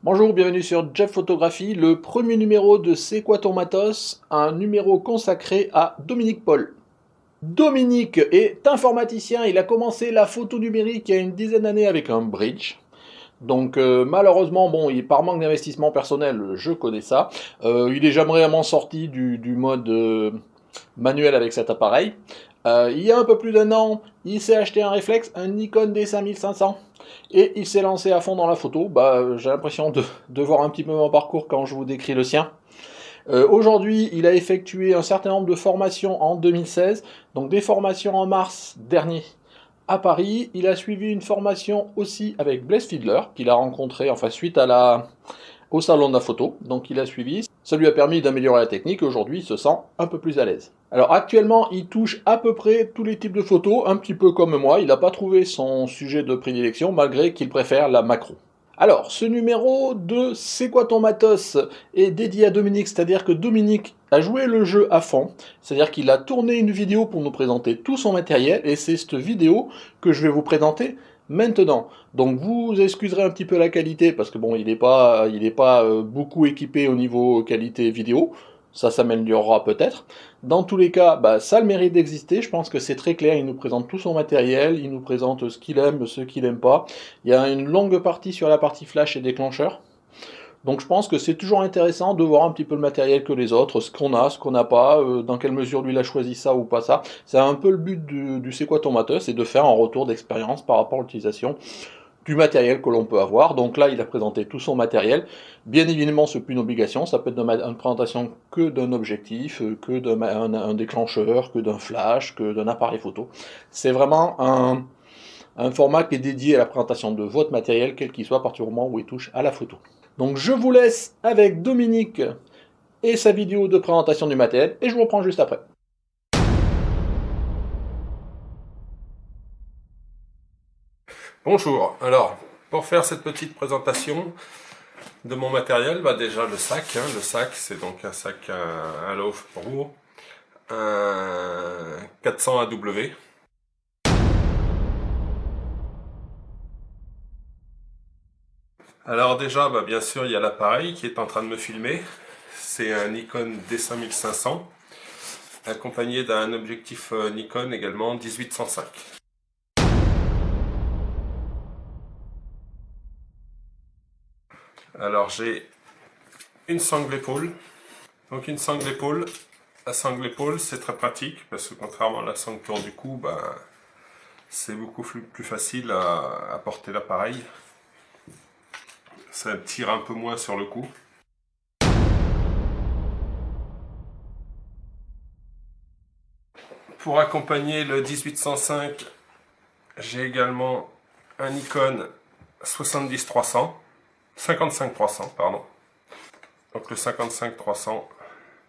Bonjour, bienvenue sur Jeff Photographie, le premier numéro de C'est quoi ton matos, un numéro consacré à Dominique Paul. Dominique est informaticien, il a commencé la photo numérique il y a une dizaine d'années avec un bridge. Donc malheureusement, bon, par manque d'investissement personnel, je connais ça. Il est jamais vraiment sorti du mode manuel avec cet appareil. Il y a un peu plus d'un an, il s'est acheté un réflexe, un Nikon D5500, et il s'est lancé à fond dans la photo. J'ai l'impression de voir un petit peu mon parcours quand je vous décris le sien. Aujourd'hui, il a effectué un certain nombre de formations en 2016, donc des formations en mars dernier à Paris. Il a suivi une formation aussi avec Blaise Fiedler, qu'il a rencontré, enfin suite au salon de la photo, donc il a suivi. Ça lui a permis d'améliorer la technique, aujourd'hui il se sent un peu plus à l'aise. Alors actuellement, il touche à peu près tous les types de photos, un petit peu comme moi, il n'a pas trouvé son sujet de prédilection, malgré qu'il préfère la macro. Alors, ce numéro de C'est quoi ton matos est dédié à Dominique, c'est-à-dire que Dominique a joué le jeu à fond, c'est-à-dire qu'il a tourné une vidéo pour nous présenter tout son matériel, et c'est cette vidéo que je vais vous présenter maintenant. Donc vous excuserez un petit peu la qualité, parce que bon, il n'est pas beaucoup équipé au niveau qualité vidéo, ça s'améliorera peut-être. Dans tous les cas, ça a le mérite d'exister, je pense que c'est très clair, il nous présente tout son matériel, il nous présente ce qu'il aime, ce qu'il n'aime pas. Il y a une longue partie sur la partie flash et déclencheur. Donc je pense que c'est toujours intéressant de voir un petit peu le matériel que les autres, ce qu'on a, ce qu'on n'a pas, dans quelle mesure lui il a choisi ça ou pas ça. C'est un peu le but du C'est quoi ton matos, c'est de faire un retour d'expérience par rapport à l'utilisation du matériel que l'on peut avoir. Donc là, il a présenté tout son matériel. Bien évidemment, ce n'est plus une obligation. Ça peut être une présentation que d'un objectif, que d'un déclencheur, que d'un flash, que d'un appareil photo. C'est vraiment un format qui est dédié à la présentation de votre matériel, quel qu'il soit, à partir du moment où il touche à la photo. Donc je vous laisse avec Dominique et sa vidéo de présentation du matériel, et je vous reprends juste après. Bonjour, alors pour faire cette petite présentation de mon matériel, déjà le sac c'est donc un sac, un Loft Pro, un 400 AW. Alors déjà, bien sûr, il y a l'appareil qui est en train de me filmer, c'est un Nikon D5500, accompagné d'un objectif Nikon également 18-105. Alors j'ai une sangle épaule. Donc une sangle épaule. La sangle épaule, c'est très pratique parce que contrairement à la sangle tour du cou, c'est beaucoup plus facile à porter l'appareil. Ça tire un peu moins sur le cou. Pour accompagner le 18-105, j'ai également un Nikon 70-300, 55-300, pardon. Donc le 55-300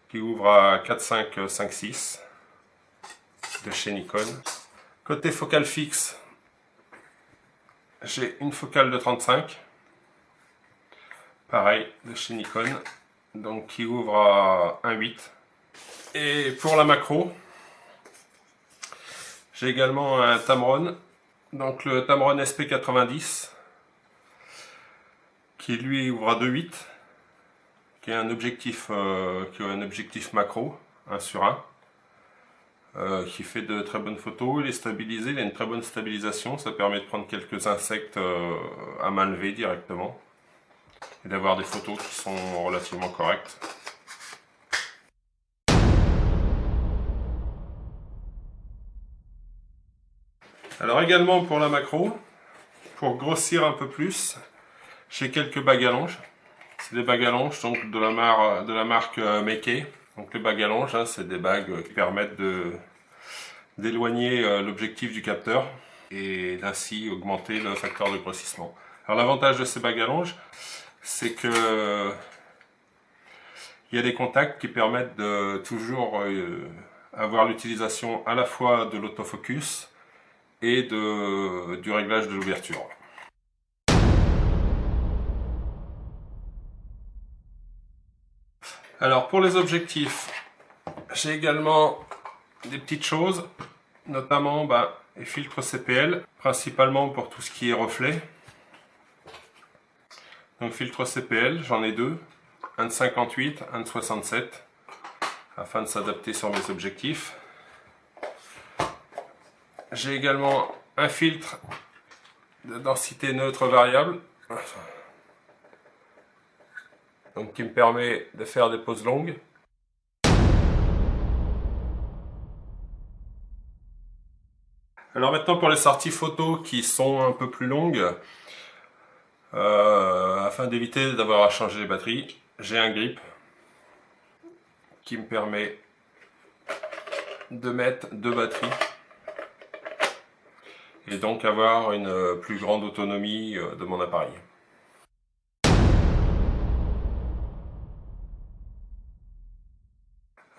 qui ouvre à 4.5-5.6 de chez Nikon. Côté focale fixe, j'ai une focale de 35, pareil de chez Nikon, donc qui ouvre à 1.8. Et pour la macro, j'ai également un Tamron, donc le Tamron SP90, qui lui ouvre à 2.8, qui est un objectif macro, 1/1, qui fait de très bonnes photos. Il est stabilisé, il a une très bonne stabilisation, ça permet de prendre quelques insectes à main levée directement et d'avoir des photos qui sont relativement correctes. Alors également pour la macro, pour grossir un peu plus, j'ai quelques bagues à longe. C'est des bagues à longe donc de la marque Meike. Donc les bagues à longe, c'est des bagues qui permettent d'éloigner l'objectif du capteur et d'ainsi augmenter le facteur de grossissement. Alors l'avantage de ces bagues à longe, c'est que il y a des contacts qui permettent de toujours avoir l'utilisation à la fois de l'autofocus et du réglage de l'ouverture. Alors pour les objectifs, j'ai également des petites choses, notamment les filtres CPL, principalement pour tout ce qui est reflet. Donc filtre CPL, j'en ai deux, un de 58, un de 67, afin de s'adapter sur mes objectifs. J'ai également un filtre de densité neutre variable, donc qui me permet de faire des poses longues. Alors maintenant pour les sorties photo qui sont un peu plus longues, afin d'éviter d'avoir à changer les batteries, j'ai un grip qui me permet de mettre deux batteries et donc avoir une plus grande autonomie de mon appareil.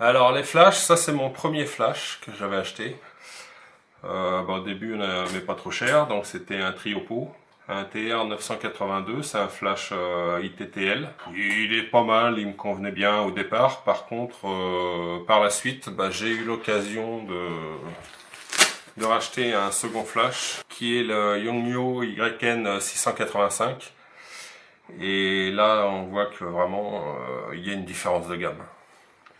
Alors les flashs, ça c'est mon premier flash que j'avais acheté. Au début on n'avait pas trop cher, donc c'était un Triopo, un TR982, c'est un flash ITTL. Il est pas mal, il me convenait bien au départ. Par contre, par la suite, j'ai eu l'occasion de racheter un second flash qui est le Yongnuo YN685. Et là on voit que vraiment il y a une différence de gamme.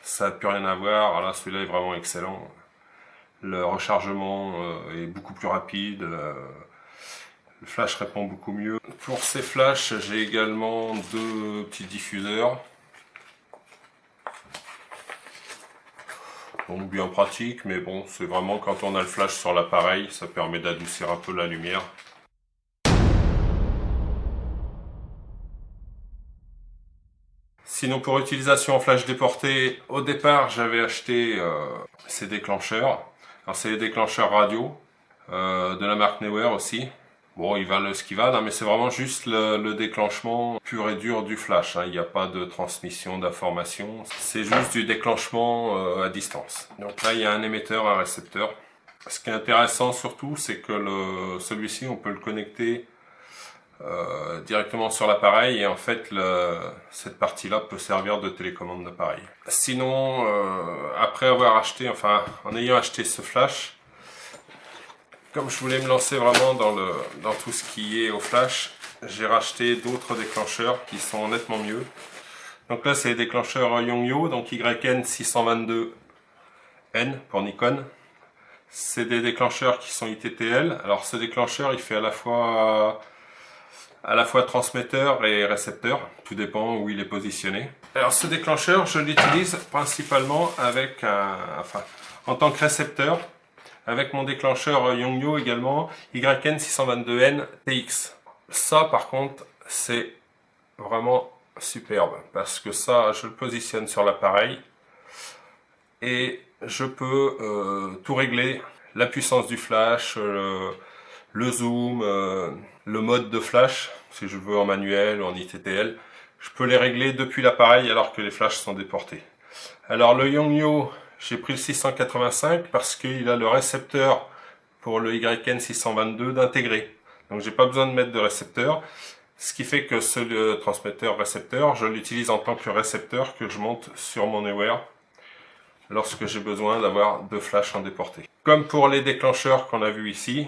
Ça n'a plus rien à voir. Alors là, celui-là est vraiment excellent. Le rechargement est beaucoup plus rapide. Le flash répond beaucoup mieux. Pour ces flashs, j'ai également deux petits diffuseurs. Donc bien pratique, mais bon, c'est vraiment quand on a le flash sur l'appareil, ça permet d'adoucir un peu la lumière. Sinon pour utilisation en flash déporté, au départ j'avais acheté ces déclencheurs. Alors c'est les déclencheurs radio de la marque Neewer aussi. Bon, ils valent ce qu'ils valent, mais c'est vraiment juste le déclenchement pur et dur du flash. Il n'y a pas de transmission d'informations, c'est juste du déclenchement à distance. Donc là il y a un émetteur, un récepteur. Ce qui est intéressant surtout, c'est que celui-ci on peut le connecter directement sur l'appareil et en fait cette partie là peut servir de télécommande d'appareil. Sinon après avoir acheté, en ayant acheté ce flash, comme je voulais me lancer vraiment dans tout ce qui est au flash, j'ai racheté d'autres déclencheurs qui sont nettement mieux. Donc là c'est les déclencheurs Yongnuo, donc YN622N pour Nikon. C'est des déclencheurs qui sont ITTL. Alors ce déclencheur il fait à la fois transmetteur et récepteur, tout dépend où il est positionné. Alors ce déclencheur, je l'utilise principalement avec en tant que récepteur, avec mon déclencheur Yongnuo également, YN622N TX. Ça par contre, c'est vraiment superbe, parce que ça, je le positionne sur l'appareil, et je peux tout régler, la puissance du flash, le zoom, le mode de flash, si je veux en manuel ou en ITTL, je peux les régler depuis l'appareil alors que les flashs sont déportés. Alors le Yongnuo, j'ai pris le 685 parce qu'il a le récepteur pour le YN622 d'intégrer. Donc j'ai pas besoin de mettre de récepteur, ce qui fait que ce transmetteur-récepteur, je l'utilise en tant que récepteur que je monte sur mon Neewer lorsque j'ai besoin d'avoir deux flashs en déporté. Comme pour les déclencheurs qu'on a vu ici,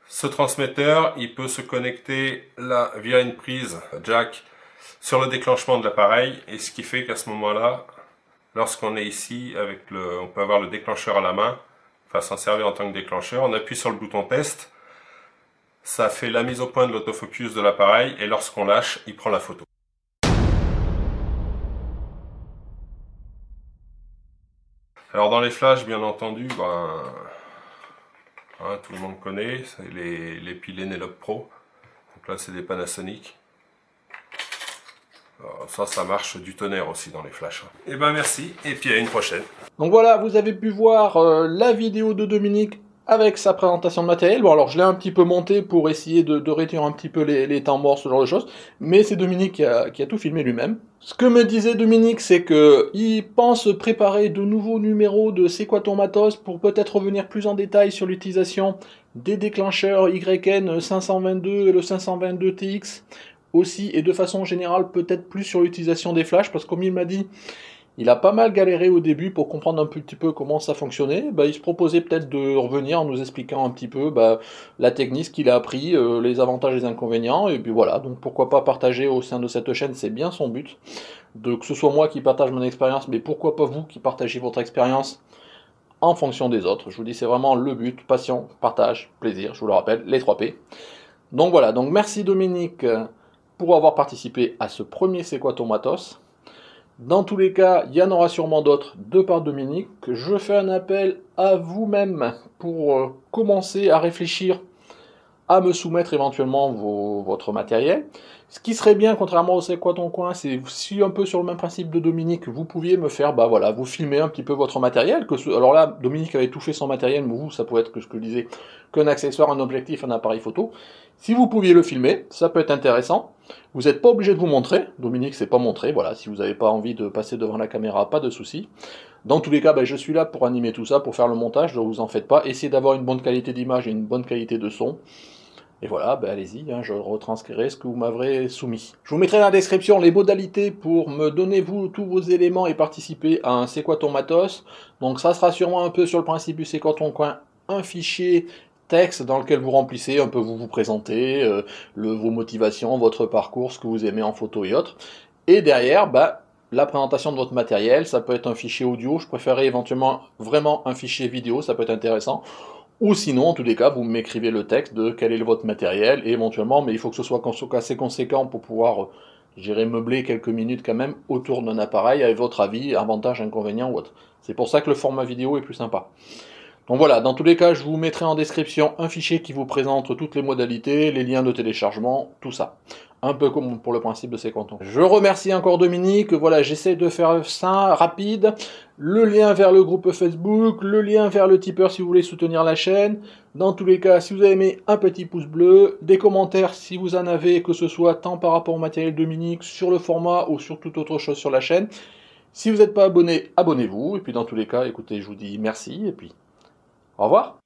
ce transmetteur, il peut se connecter là via une prise jack sur le déclenchement de l'appareil, et ce qui fait qu'à ce moment-là, lorsqu'on est ici, on peut avoir le déclencheur à la main, s'en servir en tant que déclencheur, on appuie sur le bouton test, ça fait la mise au point de l'autofocus de l'appareil, et lorsqu'on lâche, il prend la photo. Alors dans les flashs, bien entendu, tout le monde connaît, c'est les Pilenelope Pro. Donc là c'est des Panasonic. Alors ça marche du tonnerre aussi dans les flashs. Et merci, et puis à une prochaine. Donc voilà, vous avez pu voir la vidéo de Dominique avec sa présentation de matériel. Bon alors je l'ai un petit peu monté pour essayer de réduire un petit peu les temps morts, ce genre de choses, mais c'est Dominique qui a tout filmé lui-même. Ce que me disait Dominique, c'est que il pense préparer de nouveaux numéros de C'est quoi ton matos pour peut-être revenir plus en détail sur l'utilisation des déclencheurs YN522 et le 522TX aussi, et de façon générale peut-être plus sur l'utilisation des flashs, parce que comme il m'a dit, Il a pas mal galéré au début pour comprendre un petit peu comment ça fonctionnait. Bah, il se proposait peut-être de revenir en nous expliquant un petit peu la technique, ce qu'il a appris, les avantages et les inconvénients. Et puis voilà, donc pourquoi pas partager au sein de cette chaîne, c'est bien son but. Que ce soit moi qui partage mon expérience, mais pourquoi pas vous qui partagez votre expérience en fonction des autres. Je vous dis, c'est vraiment le but, passion, partage, plaisir, je vous le rappelle, les 3 P. Donc voilà, donc merci Dominique pour avoir participé à ce premier C'est quoi ton matos. Dans tous les cas, il y en aura sûrement d'autres de par Dominique. Je fais un appel à vous-même pour commencer à réfléchir à me soumettre éventuellement votre matériel. Ce qui serait bien, contrairement au C'est quoi ton coin, c'est si un peu sur le même principe de Dominique, vous pouviez me faire, voilà, vous filmer un petit peu votre matériel. Alors là, Dominique avait tout fait son matériel, mais vous, ça pourrait être que ce que je disais, qu'un accessoire, un objectif, un appareil photo. Si vous pouviez le filmer, ça peut être intéressant. Vous n'êtes pas obligé de vous montrer. Dominique s'est pas montré. Voilà, si vous n'avez pas envie de passer devant la caméra, pas de souci. Dans tous les cas, je suis là pour animer tout ça, pour faire le montage, donc vous en faites pas. Essayez d'avoir une bonne qualité d'image et une bonne qualité de son. Et voilà, allez-y, je retranscrirai ce que vous m'avrez soumis. Je vous mettrai dans la description les modalités pour me donner tous vos éléments et participer à un C'est quoi ton matos. Donc ça sera sûrement un peu sur le principe du C'est quoi ton coin, un fichier texte dans lequel vous remplissez, un peu vous présentez, vos motivations, votre parcours, ce que vous aimez en photo et autres. Et derrière, la présentation de votre matériel, ça peut être un fichier audio, je préférerais éventuellement vraiment un fichier vidéo, ça peut être intéressant. Ou sinon, en tous les cas, vous m'écrivez le texte de quel est votre matériel, et éventuellement, mais il faut que ce soit assez conséquent pour pouvoir, meubler quelques minutes quand même autour d'un appareil avec votre avis, avantages, inconvénients ou autre. C'est pour ça que le format vidéo est plus sympa. Donc voilà, dans tous les cas, je vous mettrai en description un fichier qui vous présente toutes les modalités, les liens de téléchargement, tout ça. Un peu comme pour le principe de ces cantons. Je remercie encore Dominique, voilà, j'essaie de faire ça rapide. Le lien vers le groupe Facebook, le lien vers le tipeur si vous voulez soutenir la chaîne. Dans tous les cas, si vous avez aimé, un petit pouce bleu, des commentaires si vous en avez, que ce soit tant par rapport au matériel Dominique, sur le format ou sur toute autre chose sur la chaîne. Si vous n'êtes pas abonné, abonnez-vous. Et puis dans tous les cas, écoutez, je vous dis merci et puis au revoir.